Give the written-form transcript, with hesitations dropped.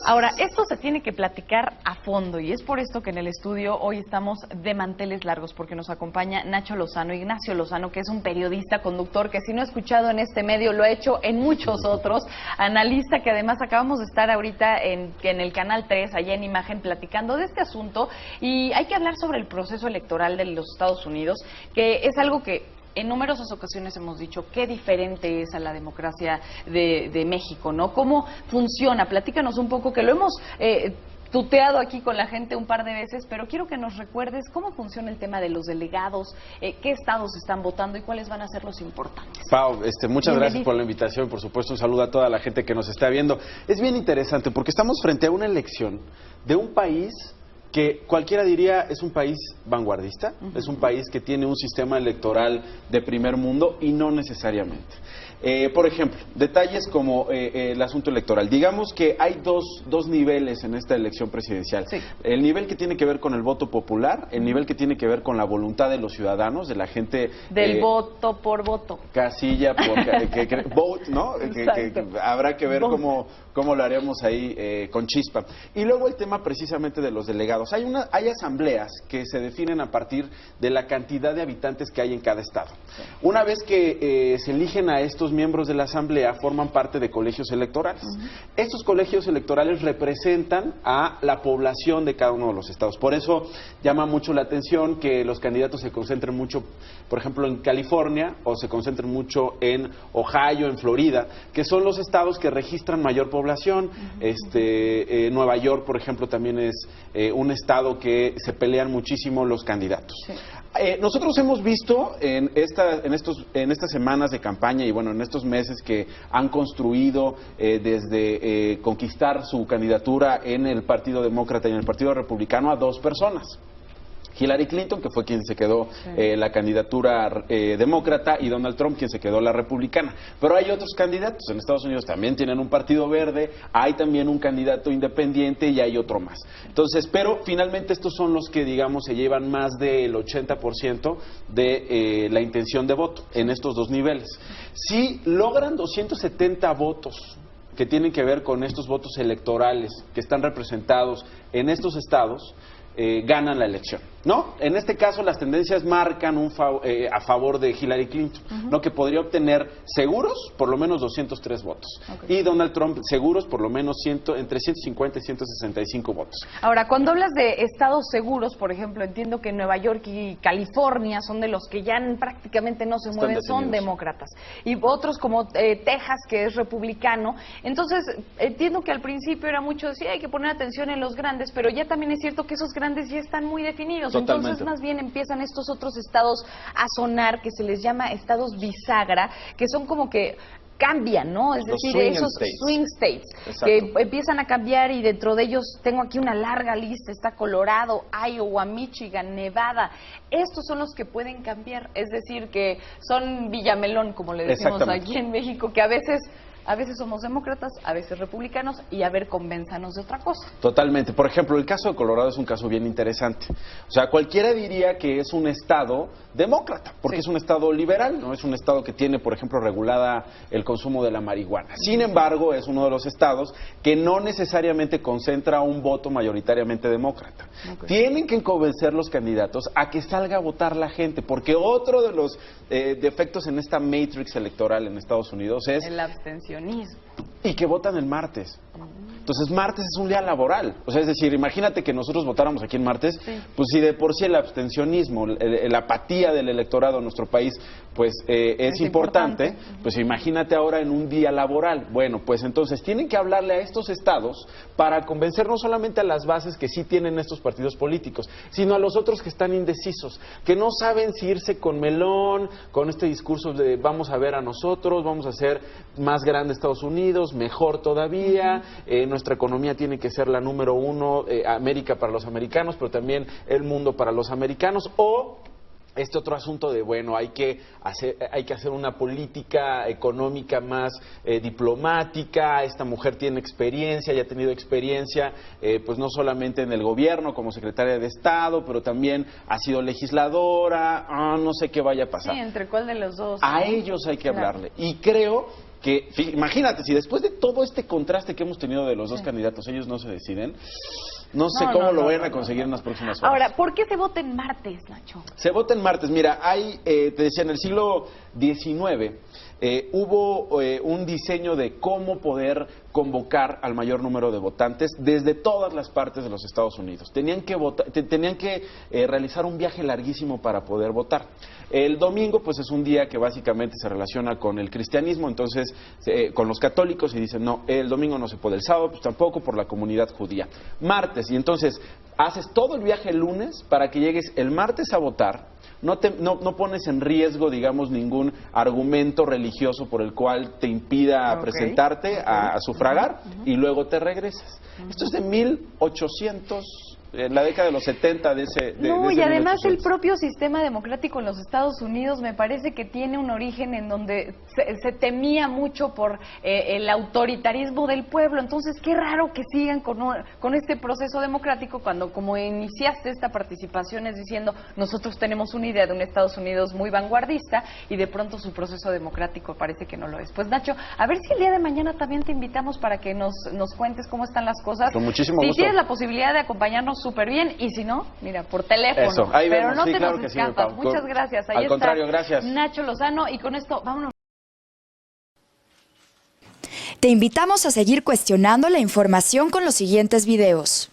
Ahora, esto se tiene que platicar a fondo y es por esto que en el estudio hoy estamos de manteles largos, porque nos acompaña Nacho Lozano, Ignacio Lozano, que es un periodista, conductor, que si no ha escuchado en este medio, lo ha hecho en muchos otros, analista, que además acabamos de estar ahorita en el Canal 3, allá en Imagen, platicando de este asunto, y hay que hablar sobre el proceso electoral de los Estados Unidos, que es algo que en numerosas ocasiones hemos dicho qué diferente es a la democracia de México, ¿no? ¿Cómo funciona? Platícanos un poco, que lo hemos tuteado aquí con la gente un par de veces, pero quiero que nos recuerdes cómo funciona el tema de los delegados, qué estados están votando y cuáles van a ser los importantes. Pau, muchas gracias por la invitación, por supuesto un saludo a toda la gente que nos está viendo. Es bien interesante porque estamos frente a una elección de un país que cualquiera diría es un país vanguardista, es un país que tiene un sistema electoral de primer mundo y no necesariamente. Por ejemplo, detalles como el asunto electoral. Digamos que hay dos niveles en esta elección presidencial. Sí. El nivel que tiene que ver con el voto popular, el nivel que tiene que ver con la voluntad de los ciudadanos, de la gente... Del voto por voto. Casilla por... vote, ¿no? Que habrá que ver cómo lo haremos ahí con chispa. Y luego el tema precisamente de los delegados. Hay asambleas que se definen a partir de la cantidad de habitantes que hay en cada estado. Sí. Una vez que se eligen a estos miembros de la asamblea, forman parte de colegios electorales. Estos colegios electorales representan a la población de cada uno de los estados. Por eso llama mucho la atención que los candidatos se concentren mucho, por ejemplo, en California, o se concentren mucho en Ohio, en Florida, que son los estados que registran mayor población. Nueva York, por ejemplo, también es un estado que se pelean muchísimo los candidatos. Sí. Nosotros hemos visto en estas semanas de campaña y bueno, en estos meses que han construido desde conquistar su candidatura en el Partido Demócrata y en el Partido Republicano a dos personas. Hillary Clinton, que fue quien se quedó la candidatura demócrata, y Donald Trump, quien se quedó la republicana. Pero hay otros candidatos. En Estados Unidos también tienen un partido verde, hay también un candidato independiente y hay otro más. Entonces, pero finalmente estos son los que, digamos, se llevan más del 80% de la intención de voto en estos dos niveles. Si logran 270 votos que tienen que ver con estos votos electorales que están representados en estos estados, ganan la elección, ¿no? En este caso las tendencias marcan a favor de Hillary Clinton, ¿no? Que podría obtener seguros por lo menos 203 votos. Y Donald Trump seguros por lo menos entre 150 y 165 votos. Ahora, cuando hablas de estados seguros, por ejemplo, entiendo que Nueva York y California son de los que ya prácticamente no se mueven, son demócratas. Y otros como Texas, que es republicano. Entonces, entiendo que al principio era mucho decir, hay que poner atención en los grandes, pero ya también es cierto que esos grandes ya están muy definidos. Totalmente. Entonces, más bien empiezan estos otros estados a sonar, que se les llama estados bisagra, que son como que cambian, ¿no? Es decir, esos swing states que empiezan a cambiar, y dentro de ellos tengo aquí una larga lista. Está Colorado, Iowa, Michigan, Nevada. Estos son los que pueden cambiar, es decir, que son Villamelón, como le decimos aquí en México, que a veces somos demócratas, a veces republicanos, y a ver, convénzanos de otra cosa. Totalmente. Por ejemplo, el caso de Colorado es un caso bien interesante. O sea, cualquiera diría que es un estado demócrata, porque es un estado liberal, ¿no? Es un estado que tiene, por ejemplo, regulada el consumo de la marihuana. Sin embargo, es uno de los estados que no necesariamente concentra un voto mayoritariamente demócrata. Tienen que convencer los candidatos a que salga a votar la gente, porque otro de los defectos en esta matrix electoral en Estados Unidos es el abstencionismo. Y que votan el martes. Entonces, martes es un día laboral. O sea, es decir, imagínate que nosotros votáramos aquí en martes, pues si de por sí el abstencionismo, la apatía del electorado en nuestro país, pues es importante, pues imagínate ahora en un día laboral. Bueno, pues entonces tienen que hablarle a estos estados para convencer no solamente a las bases que sí tienen estos partidos políticos, sino a los otros que están indecisos, que no saben si irse con melón, con este discurso de vamos a ver a nosotros, vamos a hacer más grande Estados Unidos, mejor todavía, nuestra economía tiene que ser la número uno, América para los americanos, pero también el mundo para los americanos, o este otro asunto de, bueno, hay que hacer una política económica más diplomática. Esta mujer tiene experiencia, ya ha tenido experiencia, pues no solamente en el gobierno como secretaria de Estado, pero también ha sido legisladora, no sé qué vaya a pasar. Sí, ¿entre cuál de los dos? A ellos hay que hablarle. Y creo que, imagínate, si después de todo este contraste que hemos tenido de los dos candidatos, ellos no se deciden, no sé cómo lo vayan a conseguir en las próximas horas. Ahora, ¿por qué se vota en martes, Nacho? Se vota en martes. Mira, hay, te decía, en el siglo XIX hubo un diseño de cómo poder convocar al mayor número de votantes desde todas las partes de los Estados Unidos. Tenían que realizar un viaje larguísimo para poder votar. El domingo, pues, es un día que básicamente se relaciona con el cristianismo, entonces, con los católicos, y dicen, no, el domingo no se puede, el sábado, pues tampoco, por la comunidad judía. Martes, y entonces haces todo el viaje el lunes para que llegues el martes a votar. No pones en riesgo, digamos, ningún argumento religioso por el cual te impida presentarte a sufragar, y luego te regresas. Esto es de 1800, la década de los 70 de ese y además 1800. El propio sistema democrático en los Estados Unidos me parece que tiene un origen en donde se temía mucho por el autoritarismo del pueblo. Entonces, qué raro que sigan con este proceso democrático cuando, como iniciaste esta participación, es diciendo, nosotros tenemos una idea de un Estados Unidos muy vanguardista, y de pronto su proceso democrático parece que no lo es. Pues, Nacho, a ver si el día de mañana también te invitamos para que nos cuentes cómo están las cosas. Con muchísimo gusto. Si tienes la posibilidad de acompañarnos, súper bien, y si no, mira, por teléfono. Eso, ahí pero vemos. no Sí, te claro nos que sí, escapas. Muchas gracias. Ahí Al está contrario, gracias. Nacho Lozano, y con esto, vámonos. Te invitamos a seguir cuestionando la información con los siguientes videos.